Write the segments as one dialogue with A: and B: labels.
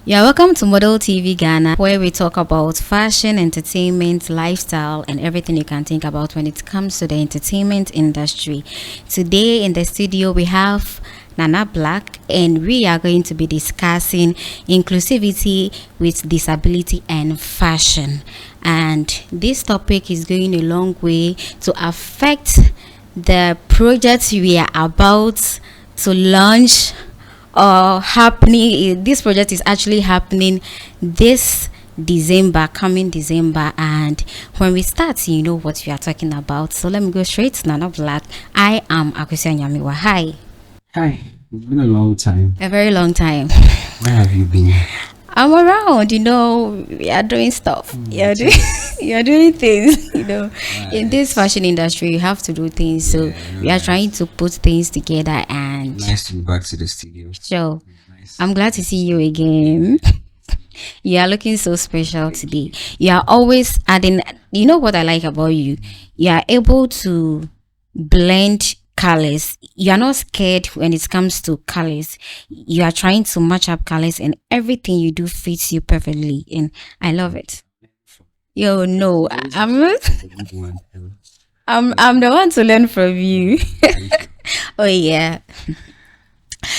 A: Yeah, welcome to Model TV Ghana, where we talk about fashion, entertainment, lifestyle, and everything you can think about when it comes to the entertainment industry. Today in the studio, we have Nana Black, and we are going to be discussing inclusivity with disability and fashion. And this topic is going a long way to affect the project we are about to launch happening. This project is actually happening this December, coming December. And when we start, you know what we are talking about. So let me go straight to Nana Black. I am Akwesi Nyamiwa. Hi.
B: Hi, it's been a long time.
A: A very long time.
B: Where have you been?
A: I'm around, we are doing stuff. You're doing things, In this fashion industry, you have to do things. So we are trying to put things together and
B: Nice to be back to the studio.
A: sure.
B: Nice.
A: I'm glad to see you again. You are looking so special today. You are always adding, you know what I like about you? You are able to blend colors. You are not scared when it comes to colors. You are trying to match up colors, and everything you do fits you perfectly. And I love it. Yo, no, I'm the one to learn from you. Oh yeah.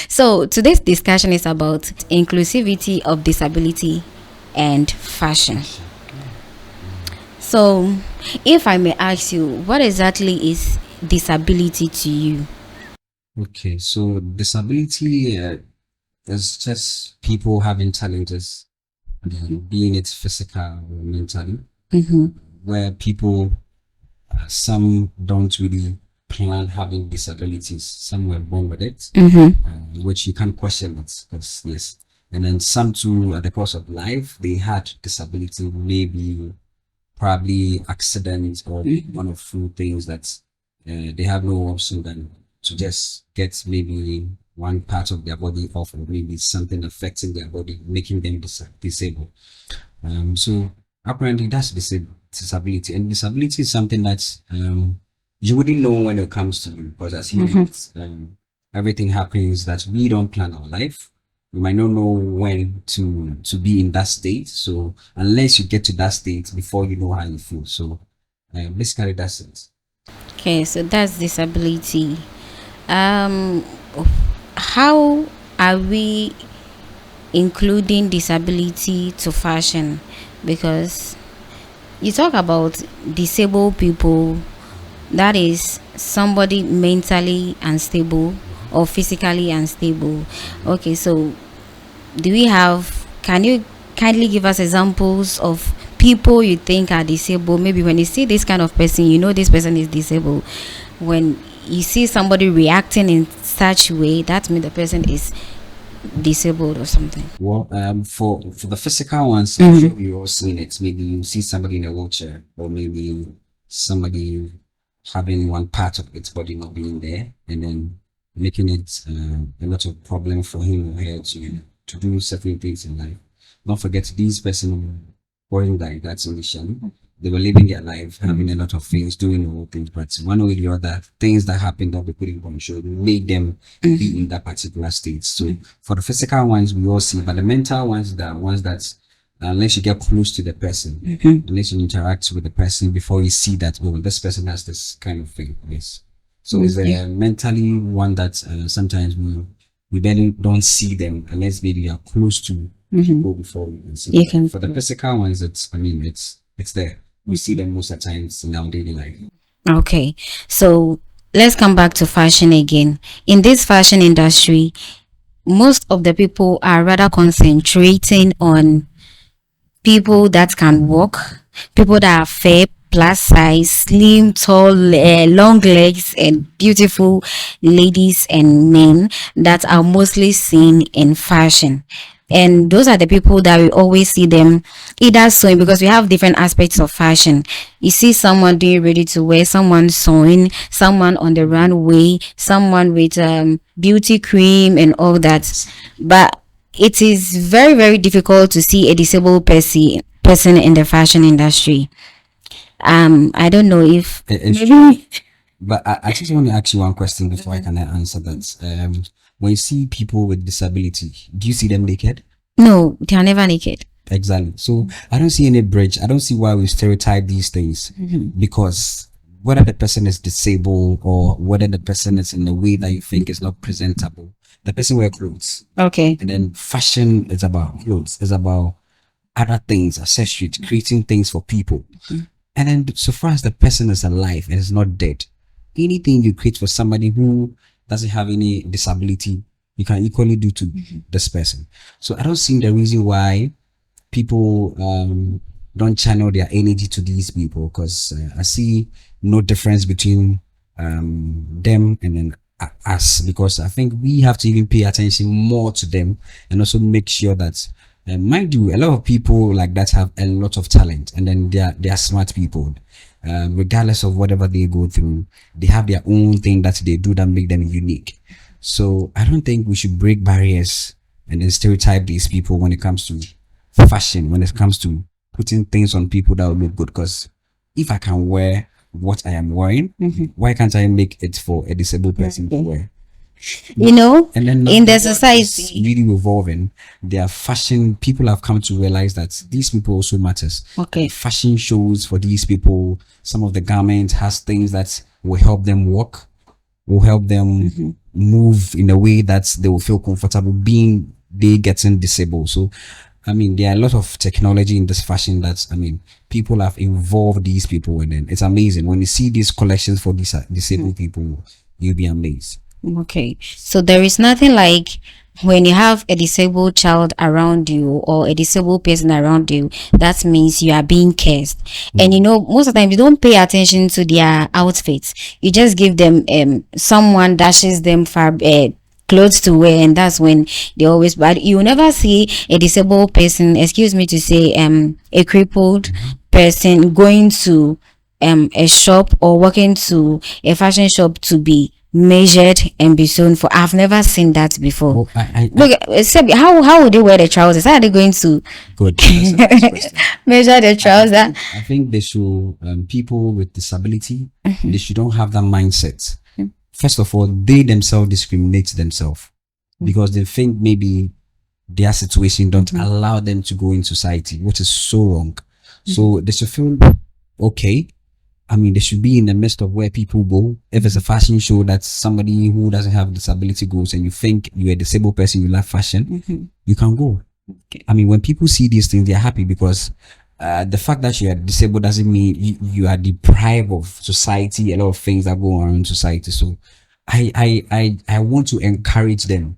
A: So today's discussion is about inclusivity of disability and fashion. So, if I may ask you, what exactly is disability to you?
B: Okay, so disability is just people having challenges, being it physical or mentally,
A: Mm-hmm.
B: where people, some don't really plan having disabilities. Some were born with it,
A: Mm-hmm.
B: which you can't question it, because yes. And then some too, at the course of life, they had disability, maybe probably accidents or one of few things that they have no option than to just get maybe one part of their body off, or maybe something affecting their body, making them disabled. So apparently that's disability, and disability is something that you wouldn't know when it comes to you, because as humans, everything happens that we don't plan our life. We might not know when to be in that state. So unless you get to that state before you know how you feel. So basically that's it.
A: Okay, so that's disability. Um, how are we including disability to fashion? Because you talk about disabled people, that is somebody mentally unstable or physically unstable. Okay, so do we have, can you kindly give us examples of people you think are disabled? Maybe when you see this kind of person, you know this person is disabled. When you see somebody reacting in such way, that means the person is disabled or something.
B: Well, for the physical ones, I'm sure you all seen it. Maybe you see somebody in a wheelchair, or maybe somebody having one part of its body not being there, and then making it a lot of problem for him or her to do certain things in life. Don't forget, these person weren't like that initially. They were living their life, having a lot of things, doing all things, but one way or the other, things that happened that they couldn't control made them be in that particular state. So for the physical ones, we all see, but the mental ones, the ones that unless you get close to the person, unless you interact with the person before you see that, oh, this person has this kind of thing. Yes. So it's a mentally one that sometimes we barely don't see them unless maybe you are close to people before we can see
A: You
B: them.
A: can.
B: For the physical ones, it's there. We see them most of the times in our daily life.
A: Okay, so let's come back to fashion again. In this fashion industry, most of the people are rather concentrating on people that can walk, people that are fair, plus size, slim, tall, long legs, and beautiful ladies and men that are mostly seen in fashion. And those are the people that we always see them either sewing, because we have different aspects of fashion. You see someone doing ready to wear, someone sewing, someone on the runway, someone with beauty cream and all that. But it is very very difficult to see a disabled person in the fashion industry. I don't know if
B: It's
A: maybe.
B: But I just want to ask you one question before I can answer that. When you see people with disability, do you see them naked?
A: No, they are never naked.
B: Exactly. So I don't see any bridge. I don't see why we stereotype these things, because whether the person is disabled or whether the person is in a way that you think is not presentable, the person wear clothes.
A: Okay.
B: And then fashion is about clothes, it's about other things, accessories, creating things for people. And then so far as the person is alive and is not dead, anything you create for somebody who doesn't have any disability, you can equally do to this person. So I don't see the reason why people don't channel their energy to these people, because I see no difference between them and then us, because I think we have to even pay attention more to them and also make sure that mind you, a lot of people like that have a lot of talent, and then they are smart people. Regardless of whatever they go through, they have their own thing that they do that make them unique. So I don't think we should break barriers and then stereotype these people when it comes to fashion, when it comes to putting things on people that will look good. Because if I can wear what I am wearing, why can't I make it for a disabled person to wear?
A: You know,
B: And then
A: in the
B: world is
A: society.
B: really evolving. Their fashion people have come to realize that these people also matters.
A: Okay.
B: Fashion shows for these people, some of the garments has things that will help them walk, will help them move in a way that they will feel comfortable being they getting disabled. So I mean, there are a lot of technology in this fashion that, I mean, people have involved these people, and then it's amazing when you see these collections for these disabled people, you'll be amazed.
A: Okay. So there is nothing like when you have a disabled child around you or a disabled person around you, that means you are being cursed. And you know, most of the time you don't pay attention to their outfits. You just give them someone dashes them for clothes to wear, and that's when they always, but you will never see a disabled person, excuse me to say, a crippled person going to a shop or walking to a fashion shop to be measured and be sewn for. I've never seen that before.
B: Well,
A: Look, except how would they wear the trousers? How are they going to
B: good. That's a nice question.
A: measure the trouser?
B: I think they should, people with disability, they should don't have that mindset. First of all, they themselves discriminate themselves because they think maybe their situation don't allow them to go in society, which is so wrong. So they should feel okay. I mean, they should be in the midst of where people go. If it's a fashion show that somebody who doesn't have disability goes, and you think you're a disabled person, you love fashion, you can go. I mean, when people see these things, they're happy because the fact that you are disabled doesn't mean you are deprived of society, a lot of things that go on in society. So I want to encourage them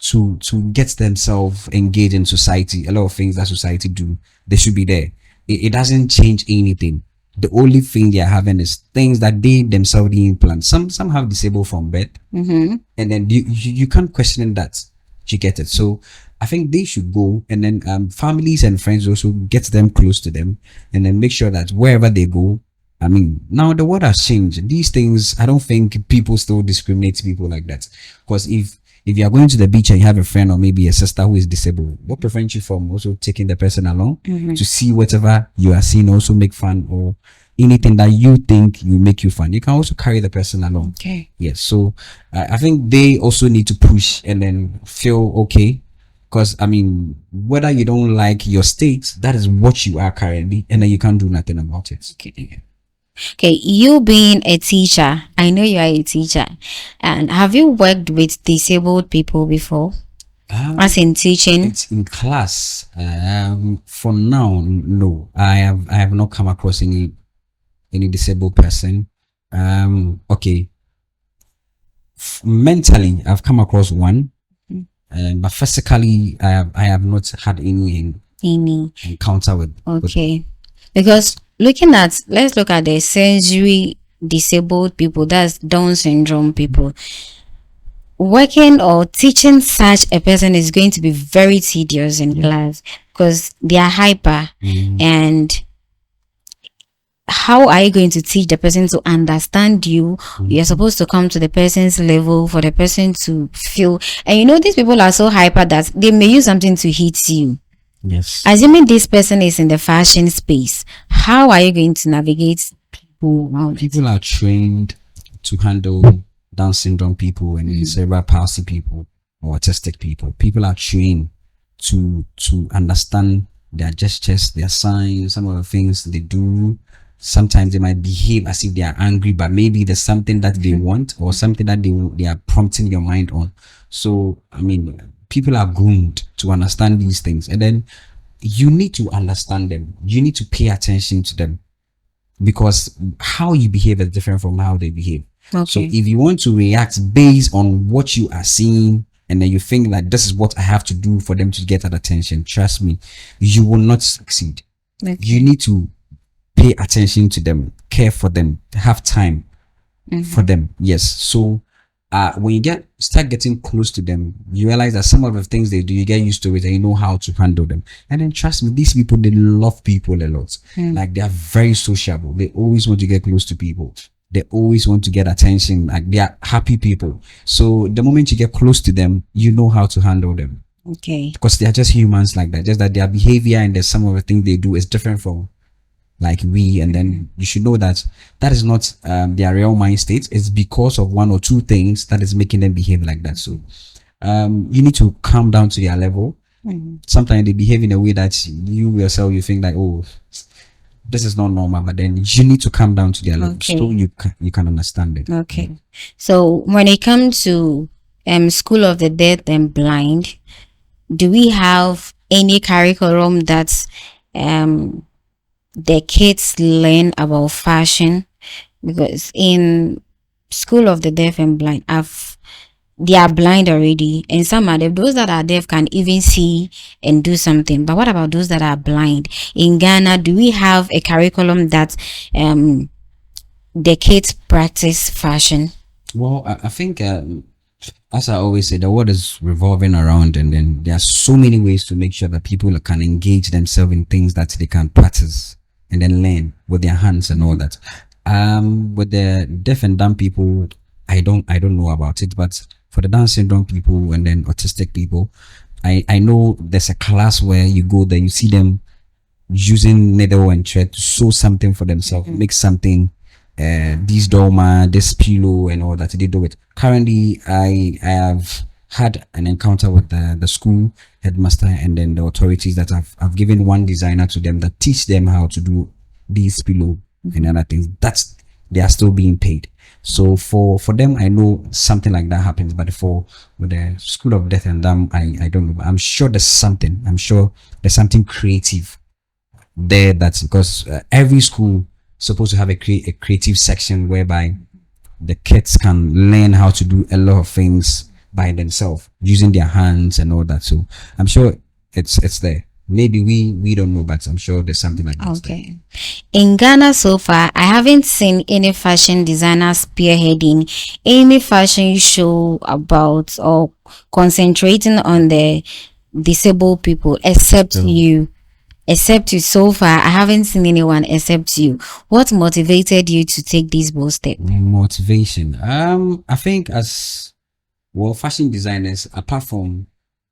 B: to get themselves engaged in society. A lot of things that society do, they should be there. It doesn't change anything. The only thing they are having is things that they themselves didn't plan. Some have disabled from birth, and then you can't question that. You get it. So I think they should go, and then families and friends also get them close to them, and then make sure that wherever they go, I mean, now the world has changed. These things, I don't think people still discriminate people like that. Because if you are going to the beach and you have a friend or maybe a sister who is disabled, what prevents you from also taking the person along to see whatever you are seeing, also make fun, or anything that you think will make you fun? You can also carry the person along.
A: Okay.
B: Yes. So I think they also need to push and then feel okay. Because I mean, whether you don't like your state, that is what you are currently, and then you can't do nothing about it.
A: Okay, you being a teacher, I know you are a teacher, and have you worked with disabled people before? As in teaching?
B: It's in class. For now, no. I have not come across any disabled person. Okay. Mentally, I've come across one, but physically, I have not had any encounter with.
A: Okay, because let's look at the sensory disabled people, that's Down syndrome people. Working or teaching such a person is going to be very tedious in class because they are hyper. And how are you going to teach the person to understand you? You're supposed to come to the person's level for the person to feel. And you know, these people are so hyper that they may use something to hit you.
B: Yes.
A: Assuming this person is in the fashion space, how are you going to navigate people around?
B: People are trained to handle Down syndrome people and cerebral palsy people or autistic people. People are trained to understand their gestures, their signs, some of the things they do. Sometimes they might behave as if they are angry, but maybe there's something that they want or something that they are prompting your mind on. So I mean, people are groomed to understand these things, and then you need to understand them. You need to pay attention to them, because how you behave is different from how they behave. So
A: Okay.
B: if you want to react based on what you are seeing, and then you think like this is what I have to do for them to get that attention, trust me, you will not succeed.
A: Okay.
B: You need to pay attention to them, care for them, have time for them. Yes. So when you start getting close to them, you realize that some of the things they do, you get used to it and you know how to handle them. And then trust me, these people, they love people a lot. Like they are very sociable. They always want to get close to people. They always want to get attention. Like they are happy people. So the moment you get close to them, you know how to handle them,
A: Okay.
B: because they are just humans like that. Just that their behavior and there's some of the things they do is different from like we. And then you should know that that is not their real mind state. It's because of one or two things that is making them behave like that. So you need to calm down to their level. Sometimes they behave in a way that you yourself, you think like, oh, this is not normal, but then you need to calm down to their level.
A: Okay.
B: So you can understand it.
A: Okay. So when it comes to School of the Deaf and Blind, do we have any curriculum that the kids learn about fashion? Because in School of the Deaf and Blind, they are blind already, and some are deaf. Those that are deaf can even see and do something. But what about those that are blind? In Ghana, do we have a curriculum that the kids practice fashion?
B: Well, I think, as I always say, the world is revolving around, and then there are so many ways to make sure that people can engage themselves in things that they can practice and then learn with their hands and all that. With the deaf and dumb people, I don't know about it, but for the Down syndrome people and then autistic people, I know there's a class where you go there, you see them using needle and thread to sew something for themselves, make something, this dorma, this pillow and all that. They do it. Currently, I have had an encounter with the school headmaster and then the authorities that I've given one designer to them that teach them how to do these pillow and other things. That's, they are still being paid. So for them, I know something like that happens, but with the School of Deaf and Dumb, I don't know. But I'm sure there's something. I'm sure there's something creative there. That's because every school is supposed to have a creative section whereby the kids can learn how to do a lot of things by themselves using their hands and all that. So I'm sure it's there. Maybe we don't know, but I'm sure there's something like that.
A: Okay. In Ghana so far, I haven't seen any fashion designer spearheading any fashion show about or concentrating on the disabled people except you. Except you. So far, I haven't seen anyone except you. What motivated you to take this bold step?
B: Motivation. I think as well, fashion designers, apart from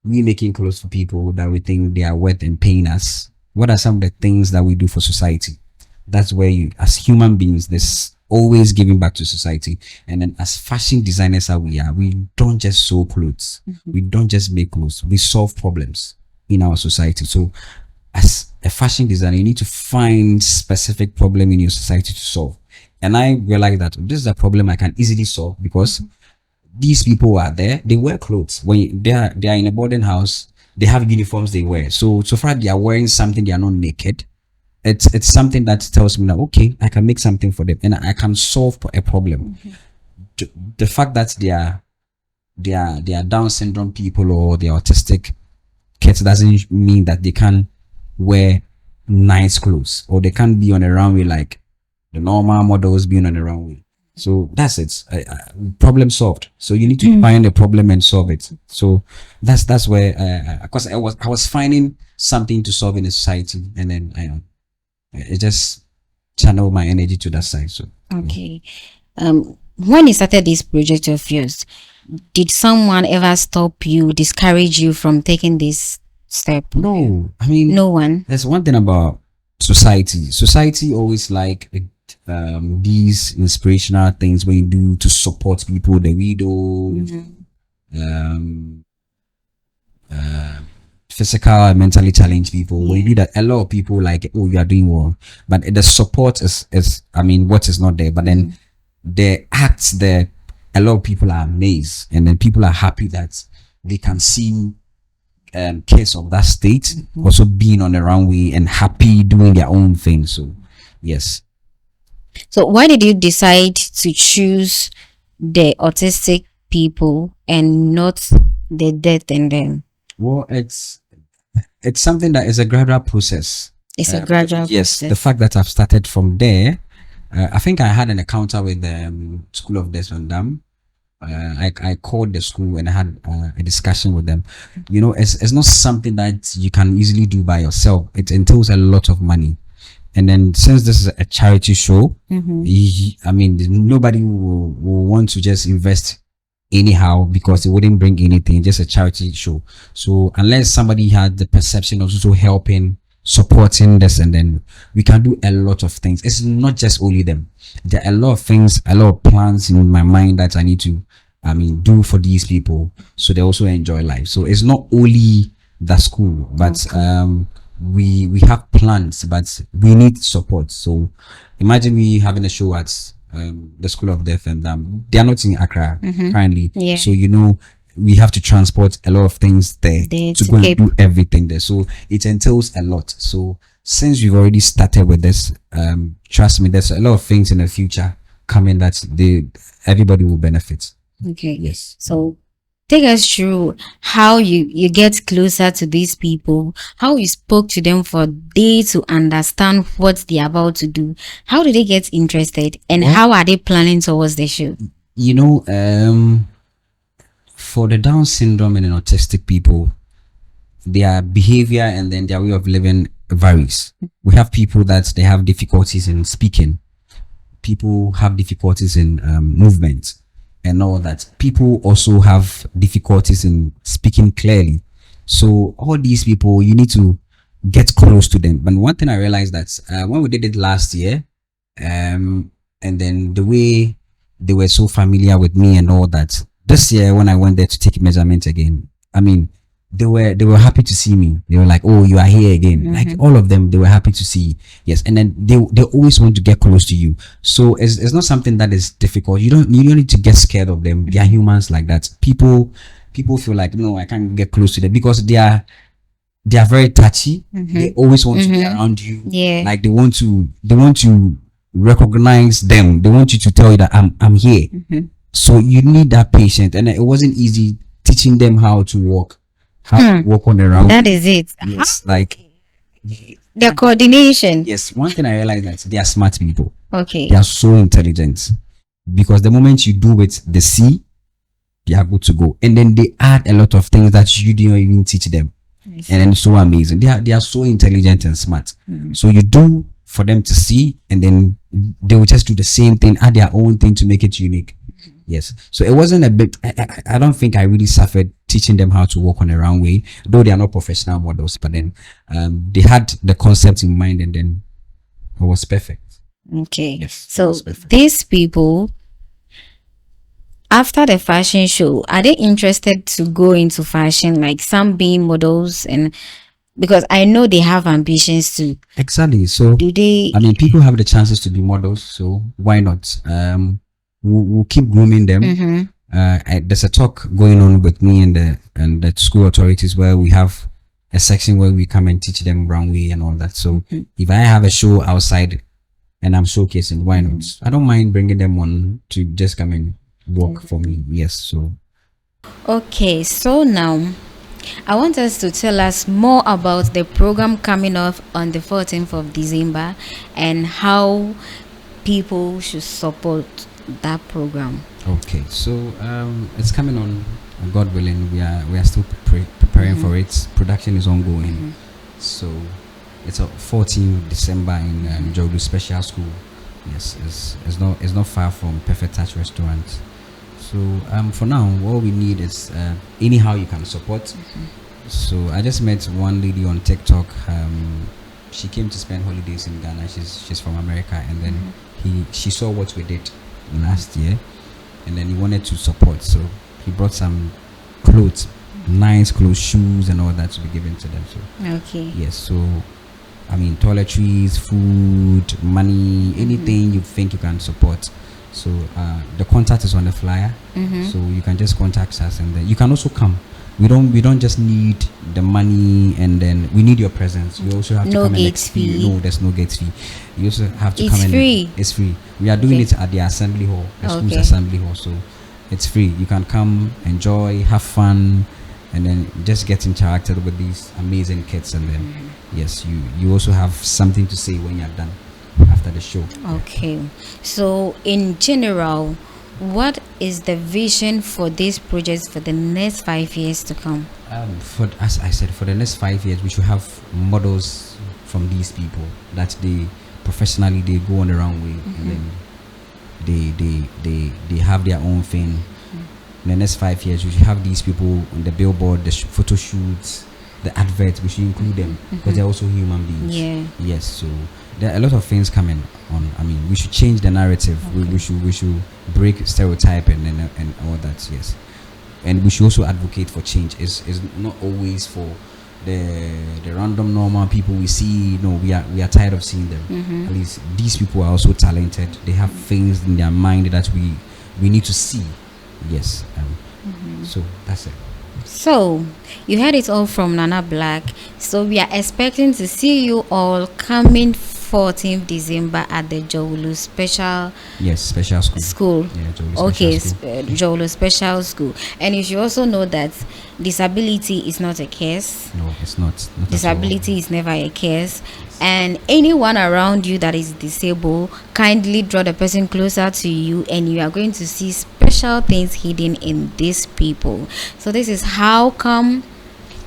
B: we making clothes for people that we think they are worth and paying us, what are some of the things that we do for society? That's where you, as human beings, there's always giving back to society. And then as fashion designers that we are, we don't just sew clothes. We don't just make clothes. We solve problems in our society. So as a fashion designer, you need to find specific problem in your society to solve. And I realized that this is a problem I can easily solve because these people are there, they wear clothes. When they are in a boarding house, they have uniforms they wear. So far they are wearing something, they are not naked. It's something that tells me that okay, I can make something for them and I can solve a problem. The fact that they are Down syndrome people or they are autistic kids doesn't mean that they can wear nice clothes or they can't be on a runway like the normal models being on the runway. So that's it. Problem solved. So you need to find a problem and solve it. So that's where, because I was finding something to solve in the society, and then it just channeled my energy to that side. So
A: Okay. When you started this project of yours, did someone ever stop you, discourage you from taking this step?
B: no, I mean,
A: No one.
B: there's one thing about society. Society always like these inspirational things when you do to support people, the widow, physical and mentally challenged people. When you do that, a lot of people like, oh, you are doing well, but the support is I mean, what is not there. But then the acts there, a lot of people are amazed, and then people are happy that they can see kids of that state also being on the runway and happy doing their own thing. So yes.
A: So why did you decide to choose the autistic people and not the deaf and them?
B: Well, it's something that is a gradual process.
A: It's a gradual
B: Yes, the
A: process.
B: fact that I've started from there, I think I had an encounter with the School of Deaf and Dumb. I called the school and I had a discussion with them. You know, it's not something that you can easily do by yourself. It entails a lot of money. And then since this is a charity show, I mean, nobody will want to just invest anyhow because it wouldn't bring anything, just a charity show. So unless somebody had the perception of also helping, supporting this, and then we can do a lot of things. It's not just only them. There are a lot of things, a lot of plans in my mind that I need to, I mean, do for these people so they also enjoy life. So it's not only the school, but we have plans, but we need support. So imagine we having a show at the School of Deaf and they are not in Accra currently.
A: Yeah.
B: So you know we have to transport a lot of things there
A: There
B: to
A: to
B: go and
A: keep-
B: do everything there. So it entails a lot. So since we've already started with this, trust me, there's a lot of things in the future coming that everybody will benefit.
A: Okay.
B: Yes.
A: So take us through how you get closer to these people, how you spoke to them for they to understand what they're about to do. How did they get interested and how are they planning towards the show?
B: You know, for the Down syndrome and autistic people, their behavior and then their way of living varies. We have people that they have difficulties in speaking. People have difficulties in movement and all that. People also have difficulties in speaking clearly. So all these people, you need to get close to them. But one thing I realized that when we did it last year, and then the way they were so familiar with me and all that, this year when I went there to take measurement again, I mean, they were happy to see me. They were like, oh, you are here again. Like all of them, they were happy to see. Yes. And then they always want to get close to you. So it's not something that is difficult. You don't need to get scared of them. They are humans like that. People feel like, no, I can't get close to them because they are very touchy. They always want to be around you.
A: Yeah.
B: Like they want to recognize them. They want you to tell you that I'm here. So you need that patience. And it wasn't easy teaching them how to walk on the round.
A: That is it.
B: Yes, like
A: The coordination.
B: yes. One thing I realized that they are smart people.
A: Okay.
B: They are so intelligent because the moment you do it, they see they are good to go, and then they add a lot of things that you didn't even teach them, and then it's so amazing. They are so intelligent and smart. So you do for them to see, and then they will just do the same thing, add their own thing to make it unique. Yes. So it wasn't a bit. I don't think I really suffered teaching them how to walk on a runway, though they are not professional models. But then they had the concept in mind, and then it was perfect.
A: Okay.
B: Yes,
A: So
B: that's perfect.
A: these people, after the fashion show, are they interested to go into fashion, like some being models? And because I know they have ambitions to,
B: Exactly. So
A: do they?
B: I mean, people have the chances to be models, so why not? We'll keep grooming them. There's a talk going on with me and the school authorities where we have a section where we come and teach them runway and all that. So if I have a show outside and I'm showcasing, why not? I don't mind bringing them on to just come and work for me. Yes. So
A: Okay, so now I want us to tell us more about the program coming up on the 14th of December and how people should support that program.
B: okay. So it's coming on. God willing, we are still preparing for it. Production is ongoing. So it's a 14th December in Jodu Special School. Yes, it's not far from Perfect Touch Restaurant. So for now, what we need is anyhow you can support. So I just met one lady on TikTok. She came to spend holidays in Ghana. She's from America, and then she saw what we did last year, and then he wanted to support. So he brought some clothes nice clothes, shoes, and all that to be given to them. So
A: Okay.
B: yes, so I mean toiletries, food, money, anything you think you can support. So the contact is on the flyer. So you can just contact us, and then you can also come. We don't just need the money, and then we need your presence. You also have to
A: No
B: come and
A: gate
B: experience.
A: fee.
B: No, there's no gate fee. You also have to
A: It's
B: come and
A: free.
B: it's free. We are doing
A: Okay.
B: it at the assembly hall, the school's
A: Okay.
B: assembly hall. So it's free. You can come, enjoy, have fun, and then just get interacted with these amazing kids. And then yes, you also have something to say when you're done after the show.
A: Okay. So in general, what is the vision for these projects for the next 5 years to come?
B: For as I said, for the next 5 years, we should have models from these people that they professionally they go on the runway, and then they have their own thing. In the next 5 years, we should have these people on the billboard, the photo shoots, the adverts. We should include them because they're also human beings.
A: Yeah.
B: Yes. So there are a lot of things coming on. I mean, we should change the narrative. We should break stereotype and all that. Yes. And we should also advocate for change. It's not always for the random normal people we see. No, we are tired of seeing them. At least these people are also talented. They have things in their mind that we need to see. Yes. So that's it.
A: So you heard it all from Nana Black. So we are expecting to see you all coming 14th December at the Jowulu Special
B: Yes, special school.
A: School.
B: Yeah, Jowlu Special
A: Okay,
B: School.
A: Jowulu Special School. And you should also know that disability is not a curse.
B: No, it's not. Not at all.
A: Disability is never a curse. And anyone around you that is disabled, kindly draw the person closer to you, and you are going to see special things hidden in these people. So this is how come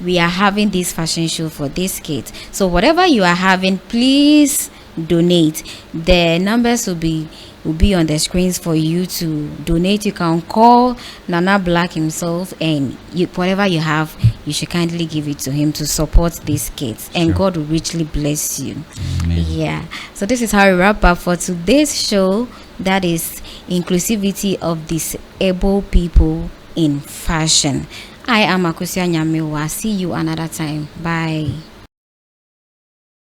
A: we are having this fashion show for this kids. So whatever you are having, please donate. The numbers will be on the screens for you to donate. You can call Nana Black himself, and whatever you have, you should kindly give it to him to support these kids, and
B: Sure.
A: God will richly bless you.
B: Amen.
A: Yeah. So this is how we wrap up for today's show, that is inclusivity of disabled people in fashion. I am Akusia Nyamewa. See you another time. Bye.